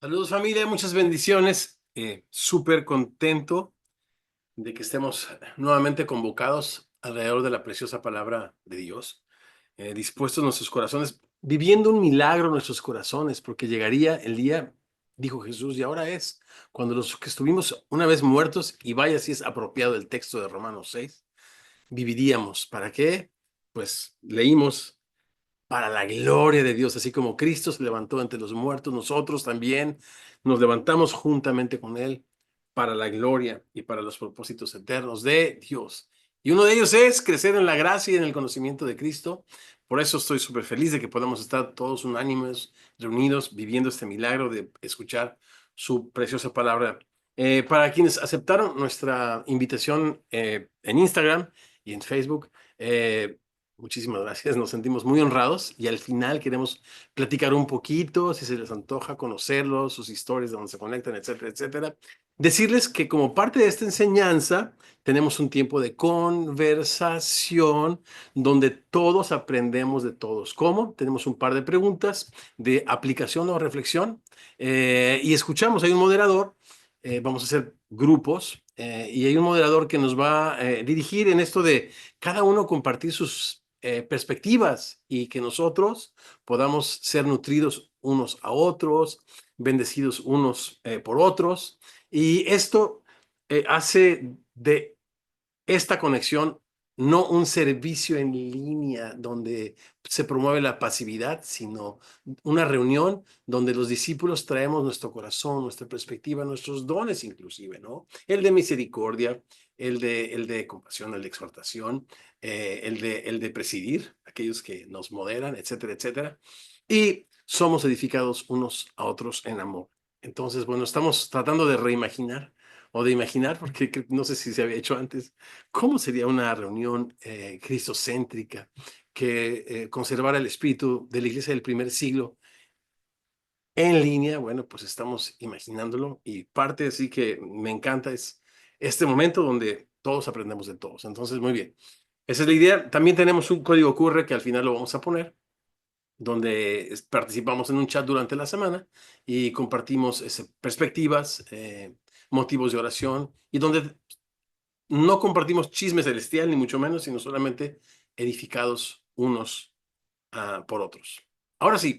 Saludos familia, muchas bendiciones. Súper contento de que estemos nuevamente convocados alrededor de la preciosa palabra de Dios, dispuestos nuestros corazones, viviendo un milagro en nuestros corazones, porque llegaría el día, dijo Jesús, y ahora es, cuando los que estuvimos una vez muertos, y vaya si es apropiado el texto de Romanos 6, viviríamos. ¿Para qué? Pues leímos para la gloria de Dios, así como Cristo se levantó entre los muertos, nosotros también nos levantamos juntamente con Él para la gloria y para los propósitos eternos de Dios. Y uno de ellos es crecer en la gracia y en el conocimiento de Cristo. Por eso estoy súper feliz de que podamos estar todos unánimes, reunidos, viviendo este milagro de escuchar su preciosa palabra. Para quienes aceptaron nuestra invitación en Instagram y en Facebook, muchísimas gracias, nos sentimos muy honrados y al final queremos platicar un poquito, si se les antoja conocerlos, sus historias, de dónde se conectan, etcétera, etcétera. Decirles que como parte de esta enseñanza tenemos un tiempo de conversación donde todos aprendemos de todos. ¿Cómo? Tenemos un par de preguntas de aplicación o reflexión y escuchamos, hay un moderador, vamos a hacer grupos y hay un moderador que nos va a dirigir en esto de cada uno compartir sus perspectivas y que nosotros podamos ser nutridos unos a otros, bendecidos unos por otros. Y esto hace de esta conexión no un servicio en línea donde se promueve la pasividad, sino una reunión donde los discípulos traemos nuestro corazón, nuestra perspectiva, nuestros dones inclusive, ¿no? El de misericordia, el de compasión, el de exhortación, el de presidir, aquellos que nos moderan, etcétera, etcétera. Y somos edificados unos a otros en amor. Entonces, bueno, estamos tratando de reimaginar o de imaginar, porque no sé si se había hecho antes, cómo sería una reunión cristocéntrica que conservara el espíritu de la iglesia del primer siglo en línea. Bueno, pues estamos imaginándolo y parte así que me encanta es este momento donde todos aprendemos de todos. Entonces, muy bien. Esa es la idea. También tenemos un código QR que al final lo vamos a poner, donde participamos en un chat durante la semana y compartimos perspectivas, motivos de oración y donde no compartimos chisme celestial, ni mucho menos, sino solamente edificados unos por otros. Ahora sí,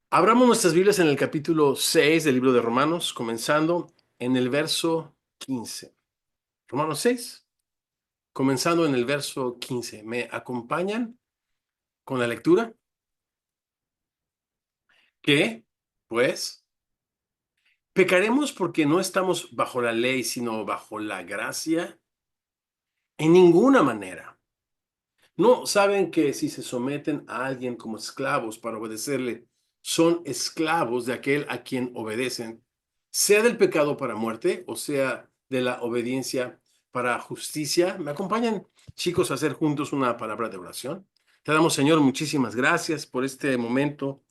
abramos nuestras Biblias en el capítulo 6 del libro de Romanos, comenzando en el verso 15. Romanos 6, comenzando en el verso 15. ¿Me acompañan con la lectura? Que, pues, pecaremos porque no estamos bajo la ley, sino bajo la gracia. En ninguna manera. ¿No saben que si se someten a alguien como esclavos para obedecerle, son esclavos de aquel a quien obedecen, sea del pecado para muerte o sea de la obediencia para justicia? ¿Me acompañan, chicos, a hacer juntos una palabra de oración? Te damos, Señor, muchísimas gracias por este momento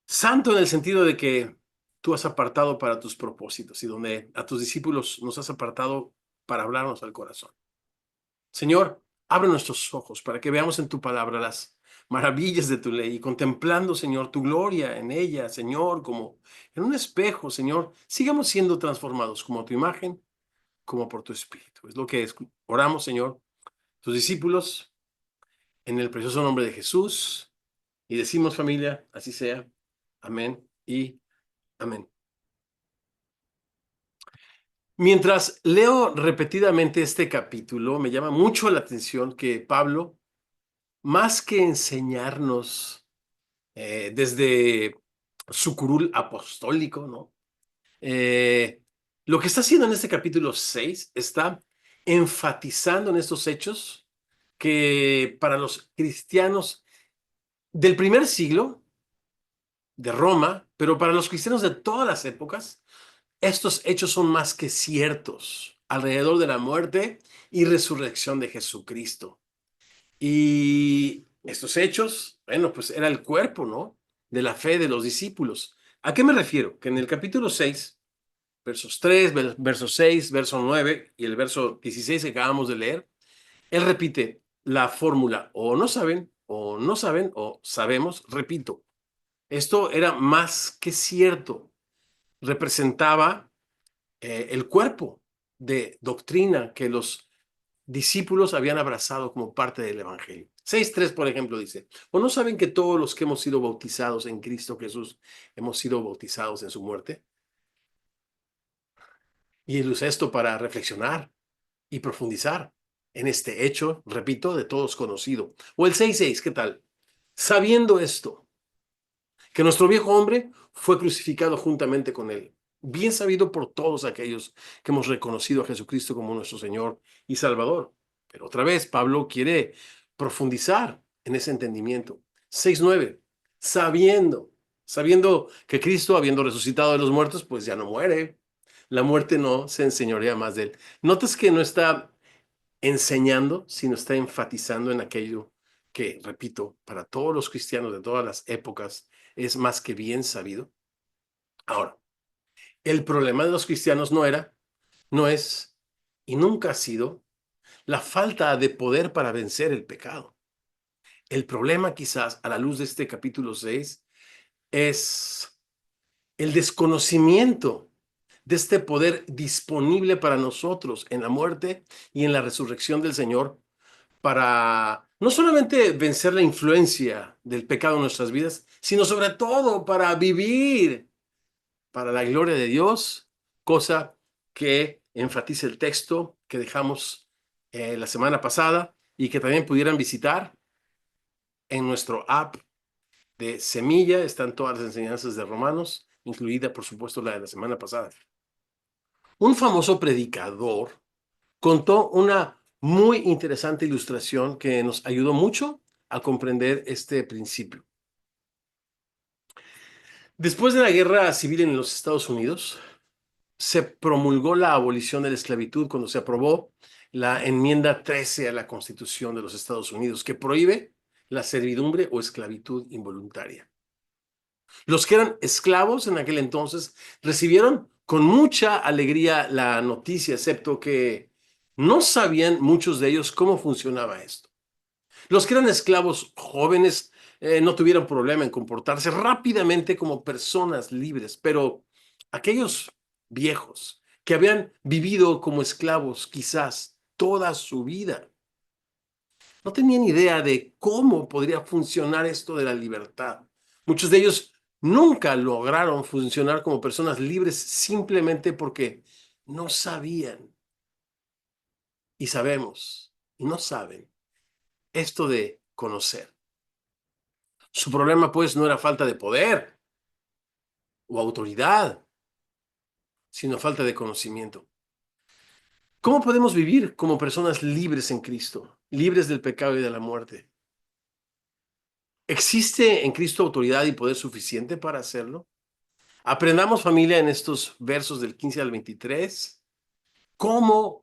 santo en el sentido de que tú has apartado para tus propósitos y donde a tus discípulos nos has apartado para hablarnos al corazón. Señor, abre nuestros ojos para que veamos en tu palabra las maravillas de tu ley y contemplando, Señor, tu gloria en ella, Señor, como en un espejo, Señor, sigamos siendo transformados como a tu imagen, como por tu espíritu. Es lo que oramos, Señor, tus discípulos, en el precioso nombre de Jesús. Y decimos, familia, así sea. Amén y amén. Mientras leo repetidamente este capítulo, me llama mucho la atención que Pablo, más que enseñarnos desde su curul apostólico, ¿no? Lo que está haciendo en este capítulo 6 está enfatizando en estos hechos que para los cristianos del primer siglo de Roma, pero para los cristianos de todas las épocas, estos hechos son más que ciertos alrededor de la muerte y resurrección de Jesucristo. Y estos hechos, bueno, pues era el cuerpo, ¿no? De la fe de los discípulos. ¿A qué me refiero? Que en el capítulo 6, versos 3, verso 6, verso 9 y el verso 16 que acabamos de leer, él repite la fórmula o no saben, o no saben, o sabemos, repito. Esto era más que cierto. Representaba el cuerpo de doctrina que los discípulos habían abrazado como parte del Evangelio. 6:3, por ejemplo, dice, ¿o no saben que todos los que hemos sido bautizados en Cristo Jesús hemos sido bautizados en su muerte? Y él usa esto para reflexionar y profundizar en este hecho, repito, de todos conocido. O el 6:6, ¿qué tal? Sabiendo esto, que nuestro viejo hombre fue crucificado juntamente con él, bien sabido por todos aquellos que hemos reconocido a Jesucristo como nuestro Señor y Salvador. Pero otra vez, Pablo quiere profundizar en ese entendimiento. 6:9, sabiendo que Cristo, habiendo resucitado de los muertos, pues ya no muere. La muerte no se enseñorea más de él. Notas que no está enseñando, sino está enfatizando en aquello que, repito, para todos los cristianos de todas las épocas es más que bien sabido. Ahora, el problema de los cristianos no es y nunca ha sido la falta de poder para vencer el pecado. El problema quizás a la luz de este capítulo 6 es el desconocimiento de este poder disponible para nosotros en la muerte y en la resurrección del Señor para no solamente vencer la influencia del pecado en nuestras vidas, sino sobre todo para vivir para la gloria de Dios, cosa que enfatiza el texto que dejamos la semana pasada y que también pudieran visitar en nuestro app de Semilla. Están todas las enseñanzas de Romanos, incluida por supuesto la de la semana pasada. Un famoso predicador contó una muy interesante ilustración que nos ayudó mucho a comprender este principio. Después de la guerra civil en los Estados Unidos, se promulgó la abolición de la esclavitud cuando se aprobó la enmienda 13 a la Constitución de los Estados Unidos, que prohíbe la servidumbre o esclavitud involuntaria. Los que eran esclavos en aquel entonces recibieron con mucha alegría la noticia, excepto que no sabían muchos de ellos cómo funcionaba esto. Los que eran esclavos jóvenes no tuvieron problema en comportarse rápidamente como personas libres, pero aquellos viejos que habían vivido como esclavos quizás toda su vida, no tenían idea de cómo podría funcionar esto de la libertad. Muchos de ellos nunca lograron funcionar como personas libres simplemente porque no sabían. Y sabemos, y no saben, esto de conocer. Su problema, pues, no era falta de poder o autoridad, sino falta de conocimiento. ¿Cómo podemos vivir como personas libres en Cristo, libres del pecado y de la muerte? ¿Existe en Cristo autoridad y poder suficiente para hacerlo? Aprendamos, familia, en estos versos del 15 al 23, cómo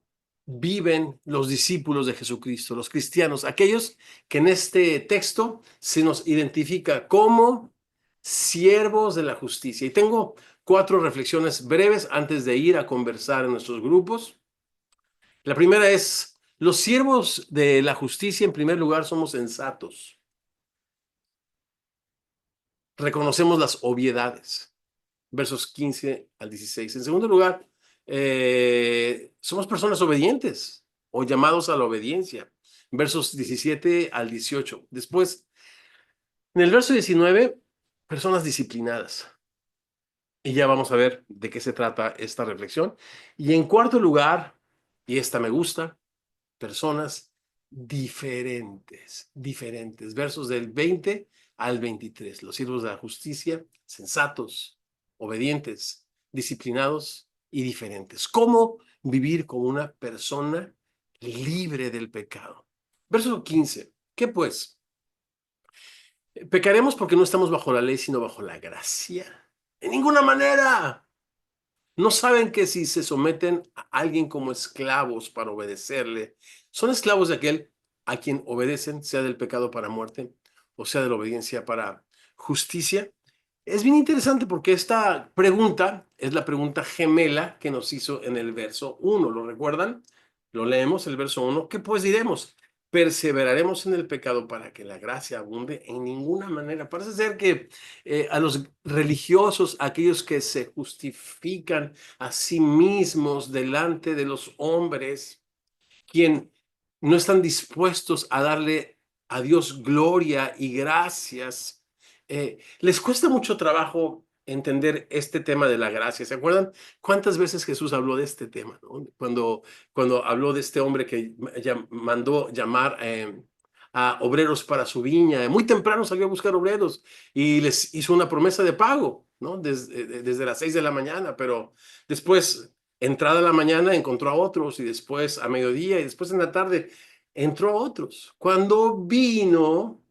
viven los discípulos de Jesucristo, los cristianos, aquellos que en este texto se nos identifica como siervos de la justicia. Y tengo 4 reflexiones breves antes de ir a conversar en nuestros grupos. La primera es, los siervos de la justicia, en primer lugar, somos sensatos. Reconocemos las obviedades. Versos 15 al 16. En segundo lugar, somos personas obedientes o llamados a la obediencia. Versos 17 al 18. Después, en el verso 19, personas disciplinadas. Y ya vamos a ver de qué se trata esta reflexión. Y en cuarto lugar, y esta me gusta, personas diferentes. Versos del 20 al 23. Los siervos de la justicia, sensatos, obedientes, disciplinados y diferentes. ¿Cómo vivir como una persona libre del pecado? Verso 15. ¿Qué pues? ¿Pecaremos porque no estamos bajo la ley, sino bajo la gracia? En ninguna manera. ¿No saben que si se someten a alguien como esclavos para obedecerle, son esclavos de aquel a quien obedecen, sea del pecado para muerte o sea de la obediencia para justicia? Es bien interesante porque esta pregunta es la pregunta gemela que nos hizo en el verso 1. ¿Lo recuerdan? Lo leemos, el verso 1. ¿Qué pues diremos? perseveraremos en el pecado para que la gracia abunde en ninguna manera. Parece ser que a los religiosos, aquellos que se justifican a sí mismos delante de los hombres, quien no están dispuestos a darle a Dios gloria y gracias, les cuesta mucho trabajo entender este tema de la gracia. ¿Se acuerdan cuántas veces Jesús habló de este tema, ¿no? Cuando habló de este hombre que mandó llamar a obreros para su viña, muy temprano salió a buscar obreros y les hizo una promesa de pago, ¿no? Desde las 6 de la mañana, pero después, entrada la mañana, encontró a otros y después a mediodía y después en la tarde entró a otros. Cuando vino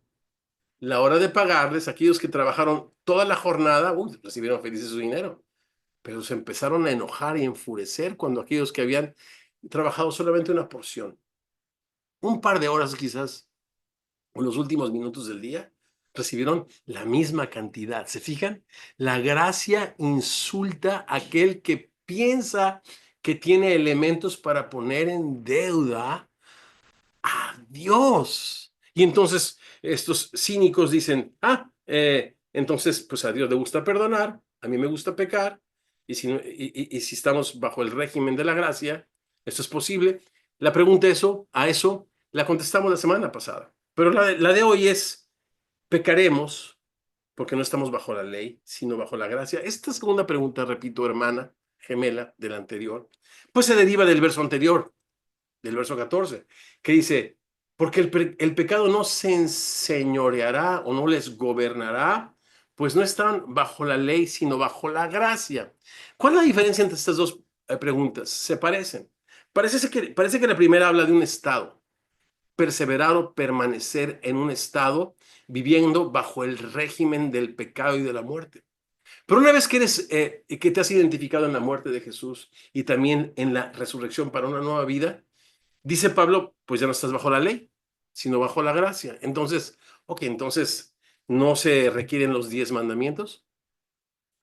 la hora de pagarles, aquellos que trabajaron toda la jornada, recibieron felices su dinero, pero se empezaron a enojar y enfurecer cuando aquellos que habían trabajado solamente una porción, un par de horas quizás, en los últimos minutos del día, recibieron la misma cantidad. ¿Se fijan? La gracia insulta a aquel que piensa que tiene elementos para poner en deuda a Dios. Y entonces estos cínicos dicen, entonces pues a Dios le gusta perdonar, a mí me gusta pecar, y si, y si estamos bajo el régimen de la gracia, esto es posible. La pregunta a eso la contestamos la semana pasada, pero la de hoy es, ¿pecaremos porque no estamos bajo la ley, sino bajo la gracia? Esta segunda pregunta, repito, hermana, gemela de la anterior, pues se deriva del verso anterior, del verso 14, que dice, porque el pecado no se enseñoreará o no les gobernará, pues no están bajo la ley, sino bajo la gracia. ¿Cuál es la diferencia entre estas dos preguntas? Se parecen. Parece que la primera habla de un estado, perseverar o permanecer en un estado viviendo bajo el régimen del pecado y de la muerte. Pero una vez que te has identificado en la muerte de Jesús y también en la resurrección para una nueva vida, dice Pablo, pues ya no estás bajo la ley, sino bajo la gracia. Entonces, entonces no se requieren los 10 mandamientos.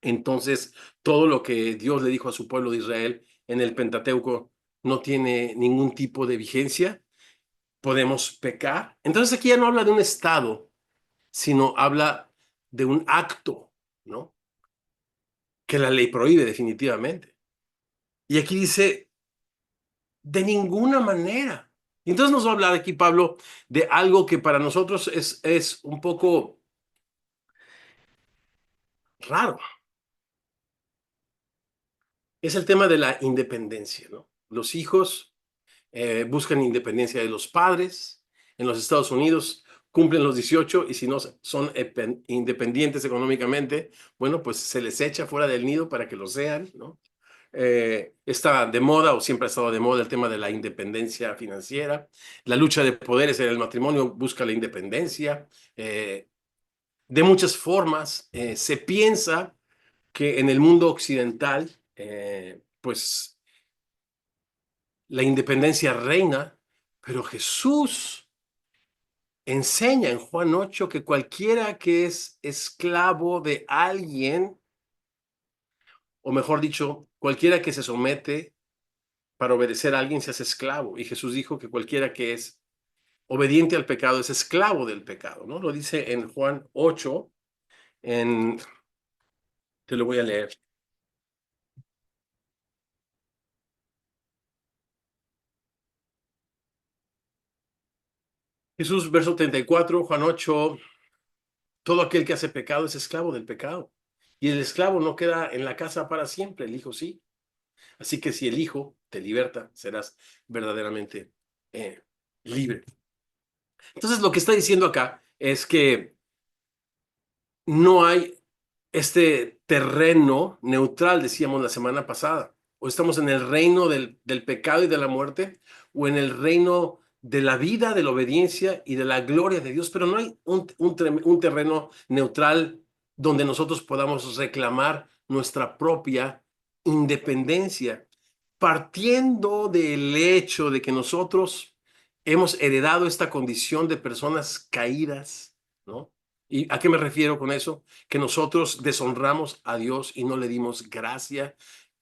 Entonces, todo lo que Dios le dijo a su pueblo de Israel en el Pentateuco no tiene ningún tipo de vigencia. Podemos pecar. Entonces aquí ya no habla de un estado, sino habla de un acto, ¿no? Que la ley prohíbe definitivamente. Y aquí dice, de ninguna manera. Y entonces nos va a hablar aquí Pablo de algo que para nosotros es un poco raro. Es el tema de la independencia, ¿no? Los hijos buscan independencia de los padres. En los Estados Unidos cumplen los 18 y si no son independientes económicamente, bueno, pues se les echa fuera del nido para que lo sean, ¿no? Está de moda o siempre ha estado de moda el tema de la independencia financiera. La lucha de poderes en el matrimonio busca la independencia. De muchas formas, se piensa que en el mundo occidental, pues la independencia reina, pero Jesús enseña en Juan 8 que cualquiera que es esclavo de alguien, o mejor dicho, cualquiera que se somete para obedecer a alguien se hace esclavo. Y Jesús dijo que cualquiera que es obediente al pecado es esclavo del pecado, ¿no? Lo dice en Juan 8, te lo voy a leer. Jesús, verso 34, Juan 8, todo aquel que hace pecado es esclavo del pecado. Y el esclavo no queda en la casa para siempre, el hijo sí. Así que si el hijo te liberta, serás verdaderamente libre. Entonces lo que está diciendo acá es que no hay este terreno neutral, decíamos la semana pasada. O estamos en el reino del pecado y de la muerte, o en el reino de la vida, de la obediencia y de la gloria de Dios, pero no hay un terreno neutral donde nosotros podamos reclamar nuestra propia independencia, partiendo del hecho de que nosotros hemos heredado esta condición de personas caídas, ¿no? ¿Y a qué me refiero con eso? Que nosotros deshonramos a Dios y no le dimos gracia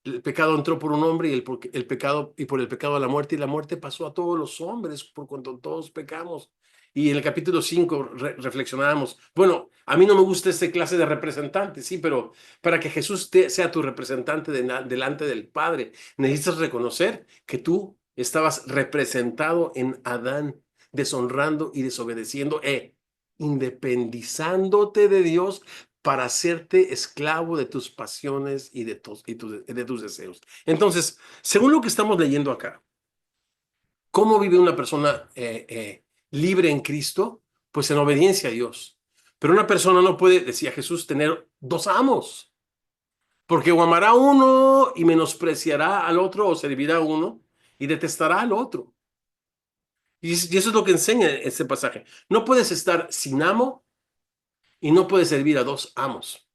el pecado entró por un hombre y el pecado y por el pecado a la muerte, y la muerte pasó a todos los hombres por cuanto todos pecamos. Y en el capítulo 5 reflexionábamos, bueno, a mí no me gusta esta clase de representante, sí, pero para que Jesús sea tu representante delante del Padre, necesitas reconocer que tú estabas representado en Adán, deshonrando y desobedeciendo, independizándote de Dios para hacerte esclavo de tus pasiones y de tus deseos. Entonces, según lo que estamos leyendo acá, ¿cómo vive una persona libre en Cristo? Pues en obediencia a Dios. Pero una persona no puede, decía Jesús, tener dos amos, porque o amará a uno y menospreciará al otro, o servirá a uno y detestará al otro. Y eso es lo que enseña este pasaje. No puedes estar sin amo y no puedes servir a dos amos.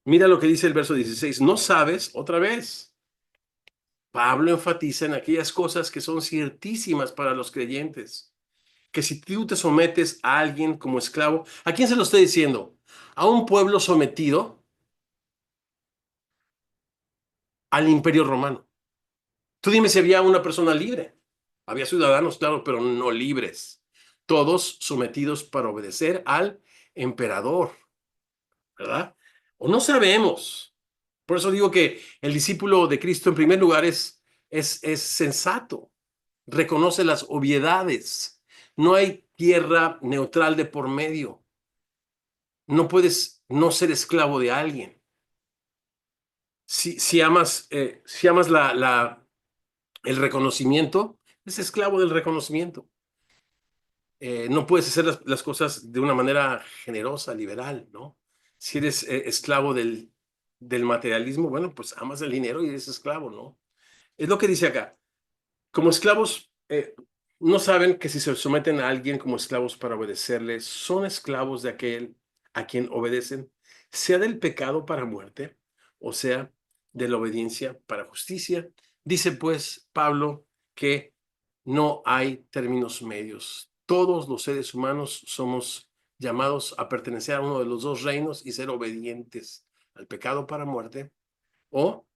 Mira lo que dice el verso 16. No sabes, otra vez, Pablo enfatiza en aquellas cosas que son ciertísimas para los creyentes, que si tú te sometes a alguien como esclavo, ¿a quién se lo estoy diciendo? A un pueblo sometido al imperio romano. Tú dime si había una persona libre. Había ciudadanos, claro, pero no libres. Todos sometidos para obedecer al emperador, ¿verdad? O no sabemos. Por eso digo que el discípulo de Cristo en primer lugar es sensato, reconoce las obviedades. No hay tierra neutral de por medio. No puedes no ser esclavo de alguien. Si amas el reconocimiento, es esclavo del reconocimiento. No puedes hacer las cosas de una manera generosa, liberal, ¿no? Si eres esclavo del materialismo, bueno, pues amas el dinero y eres esclavo, ¿no? Es lo que dice acá. Como esclavos, no saben que si se someten a alguien como esclavos para obedecerle, son esclavos de aquel a quien obedecen, sea del pecado para muerte, o sea, de la obediencia para justicia. Dice pues Pablo que no hay términos medios. Todos los seres humanos somos llamados a pertenecer a uno de los dos reinos y ser obedientes al pecado para muerte o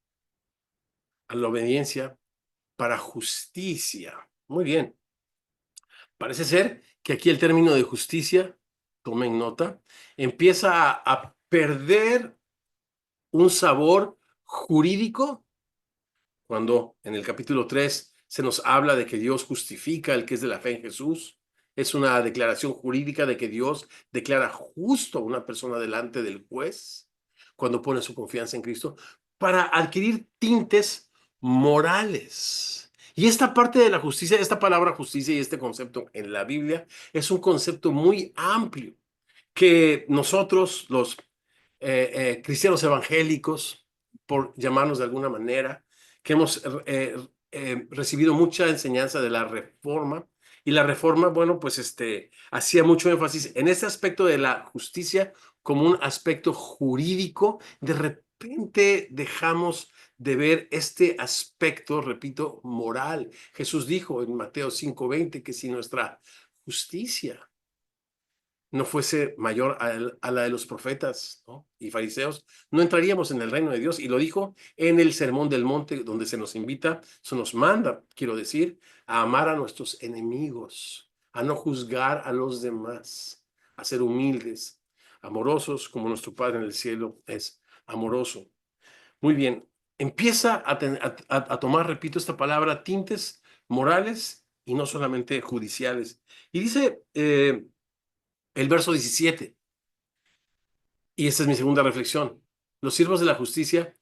a la obediencia para justicia. Muy bien. Parece ser que aquí el término de justicia, tomen nota, empieza a perder un sabor jurídico cuando en el capítulo 3 se nos habla de que Dios justifica al que es de la fe en Jesús. Es una declaración jurídica de que Dios declara justo a una persona delante del juez cuando pone su confianza en Cristo para adquirir tintes morales. Y esta parte de la justicia, esta palabra justicia y este concepto en la Biblia es un concepto muy amplio que nosotros, los cristianos evangélicos, por llamarnos de alguna manera, que hemos recibido mucha enseñanza de la Reforma, y la Reforma, bueno, pues hacía mucho énfasis en este aspecto de la justicia como un aspecto jurídico. De repente dejamos de ver este aspecto, repito, moral. Jesús dijo en Mateo 5:20 que si nuestra justicia no fuese mayor a la de los profetas, ¿no? Y fariseos, no entraríamos en el reino de Dios. Y lo dijo en el Sermón del Monte, donde se nos invita, se nos manda, quiero decir, a amar a nuestros enemigos, a no juzgar a los demás, a ser humildes, amorosos, como nuestro Padre en el cielo es amoroso. Muy bien, empieza a tomar, repito esta palabra, tintes morales y no solamente judiciales. Y dice el verso 17, y esta es mi segunda reflexión. Los siervos de la justicia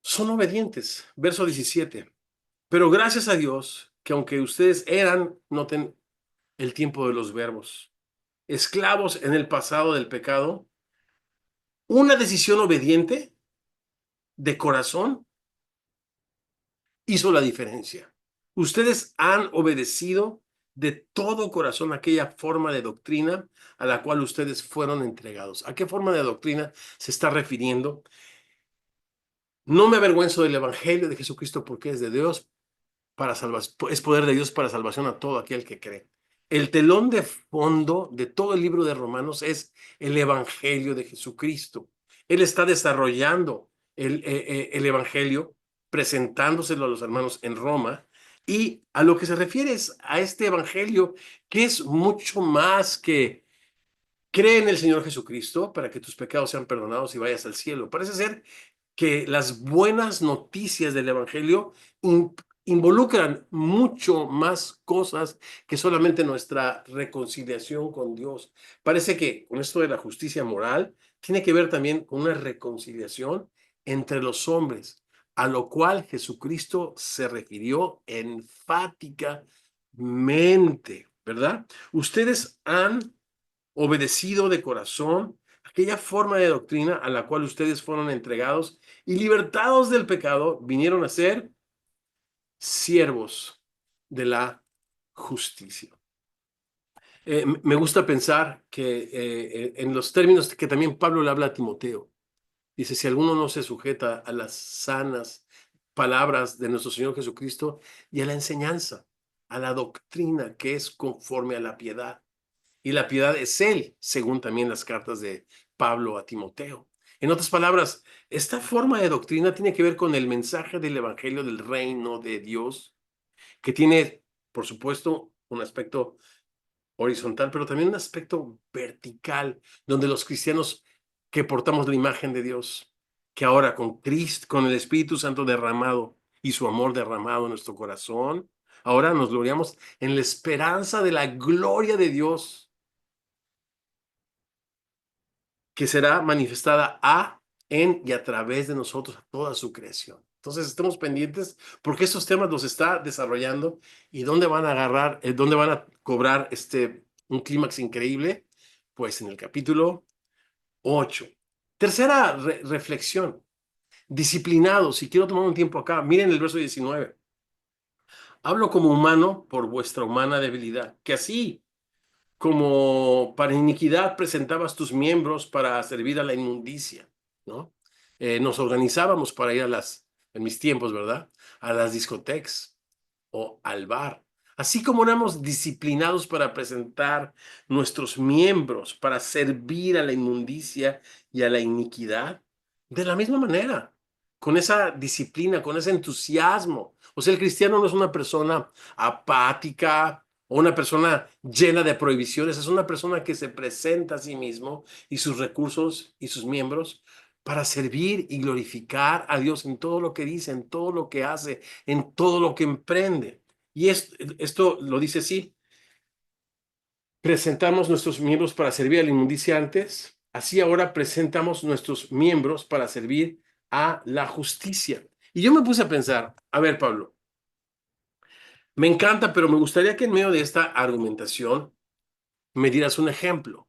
son obedientes. Verso 17. Pero gracias a Dios que aunque ustedes eran, noten el tiempo de los verbos, esclavos en el pasado del pecado, una decisión obediente de corazón hizo la diferencia. Ustedes han obedecido de todo corazón aquella forma de doctrina a la cual ustedes fueron entregados. ¿A qué forma de doctrina se está refiriendo? No me avergüenzo del evangelio de Jesucristo porque es de Dios para salvación, es poder de Dios para salvación a todo aquel que cree. El telón de fondo de todo el libro de Romanos es el evangelio de Jesucristo. Él está desarrollando el evangelio, presentándoselo a los hermanos en Roma. Y a lo que se refiere es a este evangelio, que es mucho más que cree en el Señor Jesucristo para que tus pecados sean perdonados y vayas al cielo. Parece ser que las buenas noticias del Evangelio involucran mucho más cosas que solamente nuestra reconciliación con Dios. Parece que con esto de la justicia moral tiene que ver también con una reconciliación entre los hombres, a lo cual Jesucristo se refirió enfáticamente, ¿verdad? Ustedes han obedecido de corazón aquella forma de doctrina a la cual ustedes fueron entregados y libertados del pecado, vinieron a ser siervos de la justicia. Me gusta pensar que en los términos que también Pablo le habla a Timoteo, dice, si alguno no se sujeta a las sanas palabras de nuestro Señor Jesucristo y a la enseñanza, a la doctrina que es conforme a la piedad. Y la piedad es Él, según también las cartas de Pablo a Timoteo. En otras palabras, esta forma de doctrina tiene que ver con el mensaje del Evangelio del reino de Dios, que tiene, por supuesto, un aspecto horizontal, pero también un aspecto vertical, donde los cristianos que portamos la imagen de Dios, que ahora con Cristo, con el Espíritu Santo derramado y su amor derramado en nuestro corazón, ahora nos gloriamos en la esperanza de la gloria de Dios que será manifestada en y a través de nosotros a toda su creación. Entonces estemos pendientes porque estos temas los está desarrollando y dónde van a agarrar, dónde van a cobrar un clímax increíble, pues en el capítulo 8. Tercera reflexión, disciplinados, y quiero tomar un tiempo acá, miren el verso 19. Hablo como humano por vuestra humana debilidad, que así como para iniquidad presentabas tus miembros para servir a la inmundicia, ¿no? Nos organizábamos para ir en mis tiempos, ¿verdad? A las discotecas o al bar. Así como éramos disciplinados para presentar nuestros miembros para servir a la inmundicia y a la iniquidad, de la misma manera, con esa disciplina, con ese entusiasmo. O sea, el cristiano no es una persona apática o una persona llena de prohibiciones, es una persona que se presenta a sí mismo y sus recursos y sus miembros para servir y glorificar a Dios en todo lo que dice, en todo lo que hace, en todo lo que emprende. Y esto lo dice así, presentamos nuestros miembros para servir a la inmundicia antes, así ahora presentamos nuestros miembros para servir a la justicia. Y yo me puse a pensar, a ver, Pablo, me encanta, pero me gustaría que en medio de esta argumentación me dieras un ejemplo.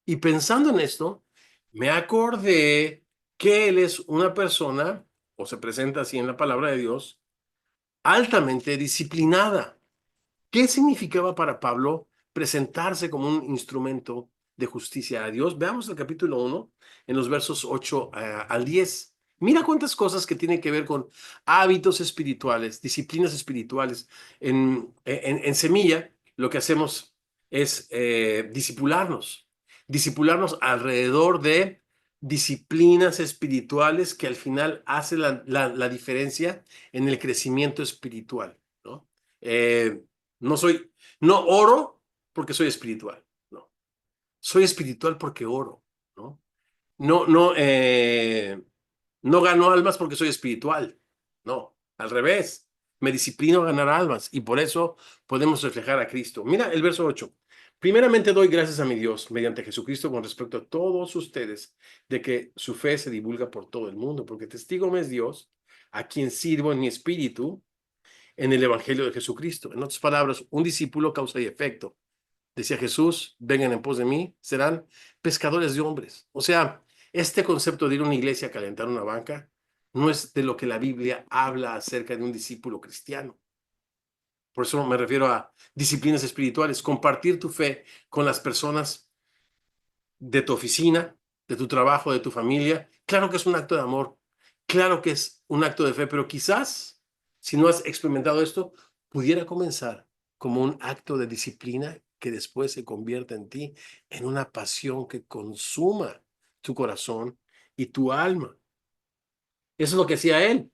Y pensando en esto, me acordé que él es una persona, o se presenta así en la palabra de Dios, altamente disciplinada. ¿Qué significaba para Pablo presentarse como un instrumento de justicia a Dios? Veamos el capítulo 1 en los versos 8 al 10. Mira cuántas cosas que tienen que ver con hábitos espirituales, disciplinas espirituales. En Semilla lo que hacemos es discipularnos alrededor de disciplinas espirituales que al final hacen la diferencia en el crecimiento espiritual, ¿no? Eh, no soy, no oro porque soy espiritual, no. Soy espiritual porque oro, ¿no? No, no, no gano almas porque soy espiritual, no, al revés. Me disciplino a ganar almas y por eso podemos reflejar a Cristo. Mira el verso 8. Primeramente doy gracias a mi Dios mediante Jesucristo con respecto a todos ustedes de que su fe se divulga por todo el mundo, porque testigo me es Dios, a quien sirvo en mi espíritu en el Evangelio de Jesucristo. En otras palabras, un discípulo causa y efecto. Decía Jesús, vengan en pos de mí, serán pescadores de hombres. O sea, este concepto de ir a una iglesia a calentar una banca no es de lo que la Biblia habla acerca de un discípulo cristiano. Por eso me refiero a disciplinas espirituales, compartir tu fe con las personas de tu oficina, de tu trabajo, de tu familia. Claro que es un acto de amor, claro que es un acto de fe, pero quizás, si no has experimentado esto, pudiera comenzar como un acto de disciplina que después se convierta en ti en una pasión que consuma tu corazón y tu alma. Eso es lo que hacía él.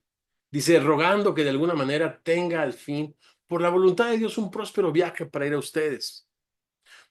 Dice, rogando que de alguna manera tenga al fin, por la voluntad de Dios, un próspero viaje para ir a ustedes,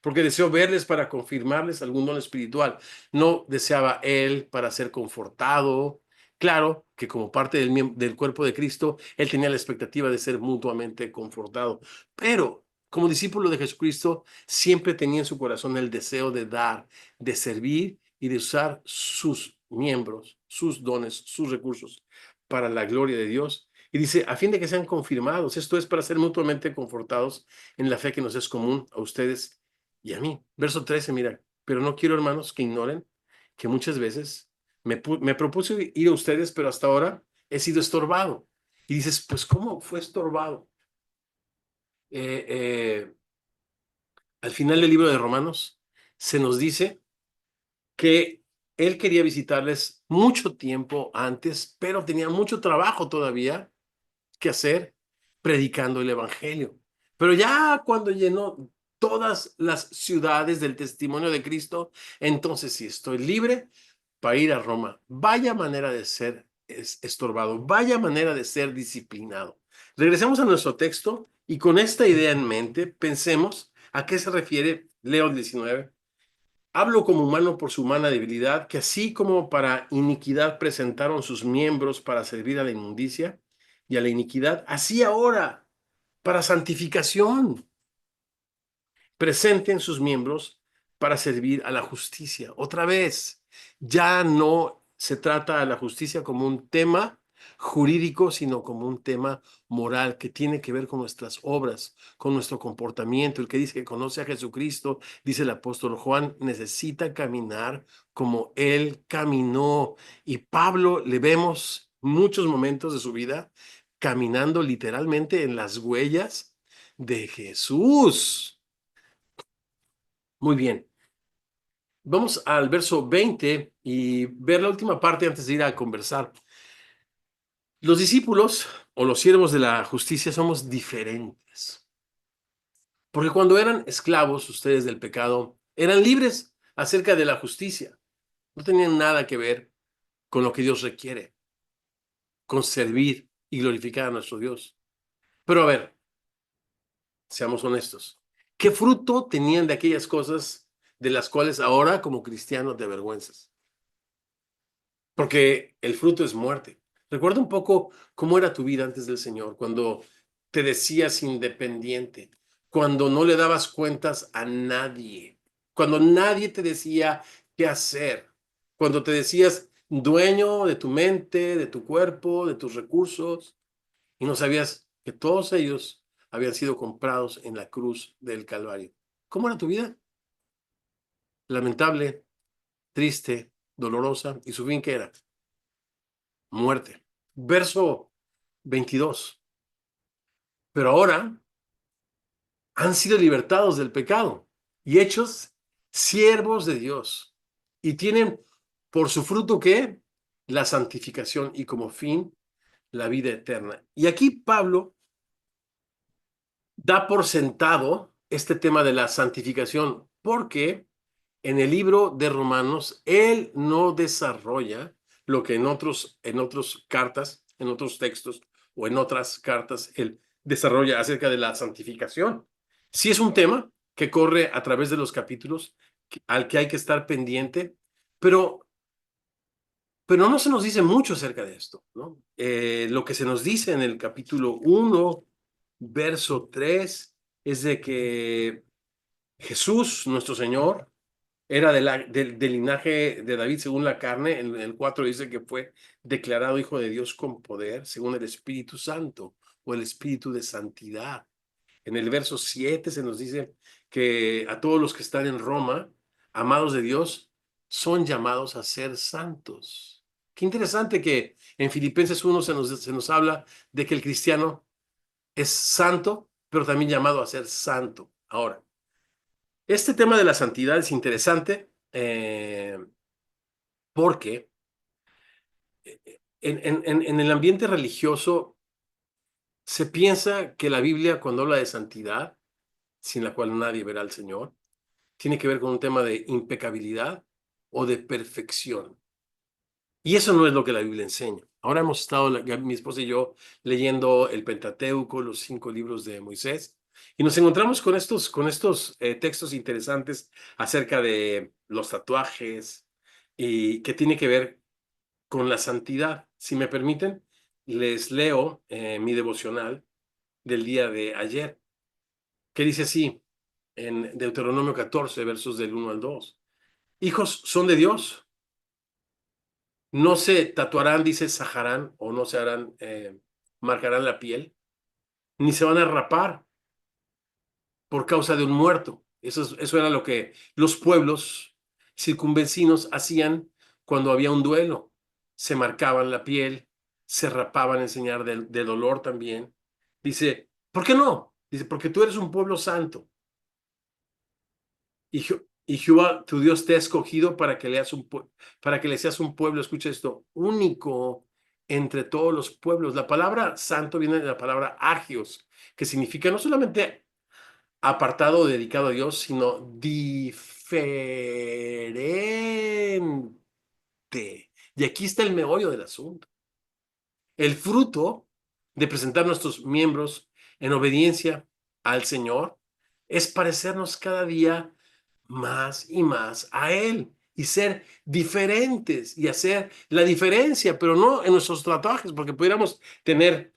porque deseó verles para confirmarles algún don espiritual. No deseaba él para ser confortado. Claro que como parte del cuerpo de Cristo, él tenía la expectativa de ser mutuamente confortado, pero como discípulo de Jesucristo, siempre tenía en su corazón el deseo de dar, de servir y de usar sus miembros, sus dones, sus recursos para la gloria de Dios. Y dice, a fin de que sean confirmados, esto es para ser mutuamente confortados en la fe que nos es común a ustedes y a mí. Verso 13, mira, pero no quiero, hermanos, que ignoren que muchas veces me propuse ir a ustedes, pero hasta ahora he sido estorbado. Y dices, pues, ¿cómo fue estorbado? Eh, eh, Al final del libro de Romanos se nos dice que él quería visitarles mucho tiempo antes, pero tenía mucho trabajo todavía que hacer predicando el evangelio. Pero ya cuando llenó todas las ciudades del testimonio de Cristo, entonces sí estoy libre para ir a Roma. Vaya manera de ser estorbado, vaya manera de ser disciplinado. Regresemos a nuestro texto y con esta idea en mente, pensemos a qué se refiere Leo 19. Hablo como humano por su humana debilidad, que así como para iniquidad presentaron sus miembros para servir a la inmundicia y a la iniquidad, así ahora para santificación presenten sus miembros para servir a la justicia. Otra vez, ya no se trata a la justicia como un tema jurídico, sino como un tema moral que tiene que ver con nuestras obras, con nuestro comportamiento. El que dice que conoce a Jesucristo, dice el apóstol Juan, necesita caminar como Él caminó. Y Pablo le vemos muchos momentos de su vida caminando literalmente en las huellas de Jesús. Muy bien. Vamos al verso 20 y ver la última parte antes de ir a conversar. Los discípulos o los siervos de la justicia somos diferentes. Porque cuando eran esclavos ustedes del pecado, eran libres acerca de la justicia. No tenían nada que ver con lo que Dios requiere, con servir y glorificar a nuestro Dios. Pero a ver, seamos honestos. ¿Qué fruto tenían de aquellas cosas de las cuales ahora como cristianos te avergüenzas? Porque el fruto es muerte. Recuerda un poco cómo era tu vida antes del Señor, cuando te decías independiente, cuando no le dabas cuentas a nadie, cuando nadie te decía qué hacer, cuando te decías dueño de tu mente, de tu cuerpo, de tus recursos, y no sabías que todos ellos habían sido comprados en la cruz del Calvario. ¿Cómo era tu vida? Lamentable, triste, dolorosa, y su fin, ¿qué era? Muerte. Verso 22. Pero ahora han sido libertados del pecado y hechos siervos de Dios. Y tienen por su fruto ¿qué? La santificación y como fin la vida eterna. Y aquí Pablo da por sentado este tema de la santificación porque en el libro de Romanos él no desarrolla lo que en otras cartas, en otros textos o en otras cartas él desarrolla acerca de la santificación. Sí es un tema que corre a través de los capítulos al que hay que estar pendiente, pero, pero no se nos dice mucho acerca de esto, ¿no? Lo que se nos dice en el capítulo 1, verso 3, es de que Jesús, nuestro Señor, era del linaje de David según la carne. En el 4 dice que fue declarado hijo de Dios con poder según el Espíritu Santo o el Espíritu de santidad. En el verso 7 se nos dice que a todos los que están en Roma, amados de Dios, son llamados a ser santos. Qué interesante que en Filipenses 1 se nos habla de que el cristiano es santo, pero también llamado a ser santo. Ahora, este tema de la santidad es interesante porque en el ambiente religioso se piensa que la Biblia, cuando habla de santidad, sin la cual nadie verá al Señor, tiene que ver con un tema de impecabilidad o de perfección. Y eso no es lo que la Biblia enseña. Ahora hemos estado, mi esposa y yo, leyendo el Pentateuco, los 5 libros de Moisés, y nos encontramos con estos textos interesantes acerca de los tatuajes y que tiene que ver con la santidad. Si me permiten, les leo mi devocional del día de ayer, que dice así, en Deuteronomio 14, versos del 1 al 2. Hijos son de Dios. No se tatuarán, dice Saharán, o no se harán, marcarán la piel, ni se van a rapar por causa de un muerto. Eso era lo que los pueblos circunvecinos hacían cuando había un duelo. Se marcaban la piel, se rapaban en señal de dolor también. Dice, ¿por qué no? Dice, porque tú eres un pueblo santo. Y Jehová, tu Dios, te ha escogido para que le seas un pueblo, escucha esto, único entre todos los pueblos. La palabra santo viene de la palabra agios, que significa no solamente apartado o dedicado a Dios, sino diferente. Y aquí está el meollo del asunto. El fruto de presentar nuestros miembros en obediencia al Señor es parecernos cada día más y más a Él y ser diferentes y hacer la diferencia, pero no en nuestros tatuajes, porque pudiéramos tener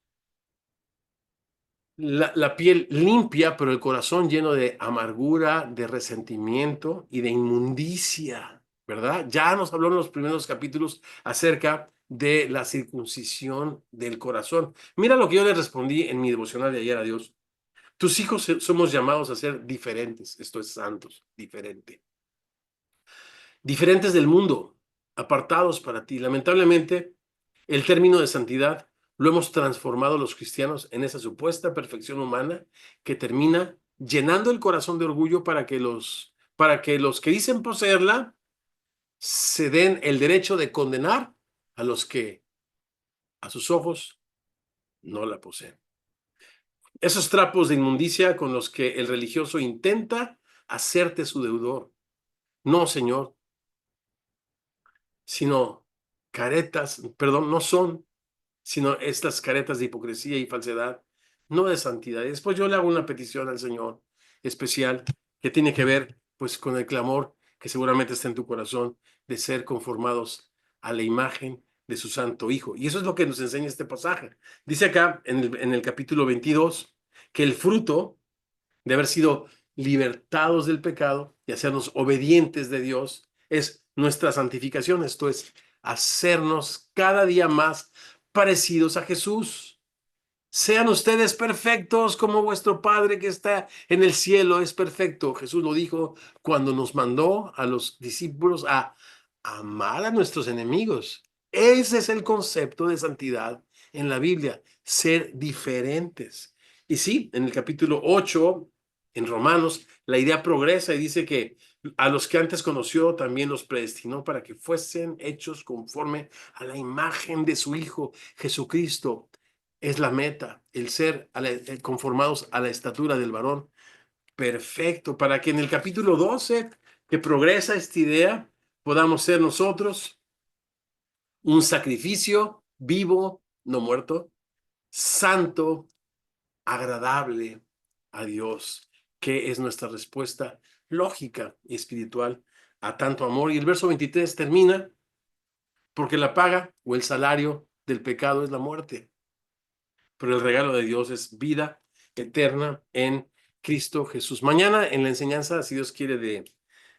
la piel limpia, pero el corazón lleno de amargura, de resentimiento y de inmundicia, ¿verdad? Ya nos habló en los primeros capítulos acerca de la circuncisión del corazón. Mira lo que yo le respondí en mi devocional de ayer a Dios. Tus hijos somos llamados a ser diferentes, esto es santos, diferente. Diferentes del mundo, apartados para ti. Lamentablemente, el término de santidad lo hemos transformado los cristianos en esa supuesta perfección humana que termina llenando el corazón de orgullo para que los que dicen poseerla se den el derecho de condenar a los que a sus ojos no la poseen. Esos trapos de inmundicia con los que el religioso intenta hacerte su deudor. No, Señor, sino caretas, perdón, no son, sino estas caretas de hipocresía y falsedad, no de santidad. Y después yo le hago una petición al Señor especial que tiene que ver pues con el clamor que seguramente está en tu corazón de ser conformados a la imagen de su santo Hijo. Y eso es lo que nos enseña este pasaje. Dice acá en el capítulo 22 que el fruto de haber sido libertados del pecado y hacernos obedientes de Dios, es nuestra santificación, esto es, hacernos cada día más parecidos a Jesús. Sean ustedes perfectos como vuestro Padre que está en el cielo es perfecto. Jesús lo dijo cuando nos mandó a los discípulos a amar a nuestros enemigos. Ese es el concepto de santidad en la Biblia, ser diferentes. Y sí, en el capítulo 8, en Romanos, la idea progresa y dice que a los que antes conoció también los predestinó para que fuesen hechos conforme a la imagen de su Hijo Jesucristo. Es la meta, el ser conformados a la estatura del varón perfecto, para que en el capítulo 12, que progresa esta idea, podamos ser nosotros un sacrificio vivo, no muerto, santo, agradable a Dios, que es nuestra respuesta lógica y espiritual a tanto amor. Y el verso 23 termina, porque la paga o el salario del pecado es la muerte, pero el regalo de Dios es vida eterna en Cristo Jesús. Mañana en la enseñanza, si Dios quiere,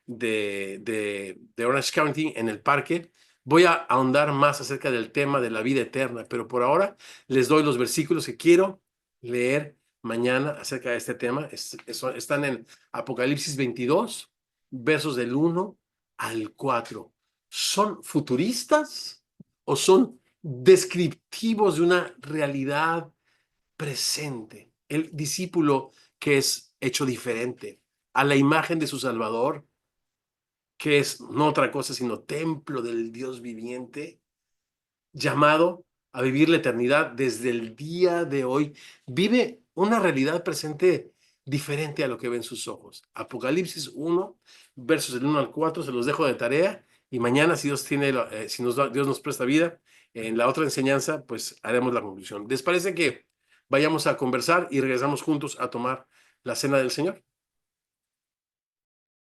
de Orange County en el parque, voy a ahondar más acerca del tema de la vida eterna, pero por ahora les doy los versículos que quiero leer mañana acerca de este tema. Están en Apocalipsis 22, versos del 1 al 4. ¿Son futuristas o son descriptivos de una realidad presente? El discípulo que es hecho diferente a la imagen de su Salvador, que es no otra cosa sino templo del Dios viviente, llamado a vivir la eternidad desde el día de hoy, vive una realidad presente diferente a lo que ven sus ojos. Apocalipsis 1, versos del 1 al 4, se los dejo de tarea Y mañana, si Dios tiene, si Dios nos presta vida, en la otra enseñanza, pues haremos la conclusión. ¿Les parece que vayamos a conversar y regresamos juntos a tomar la cena del Señor?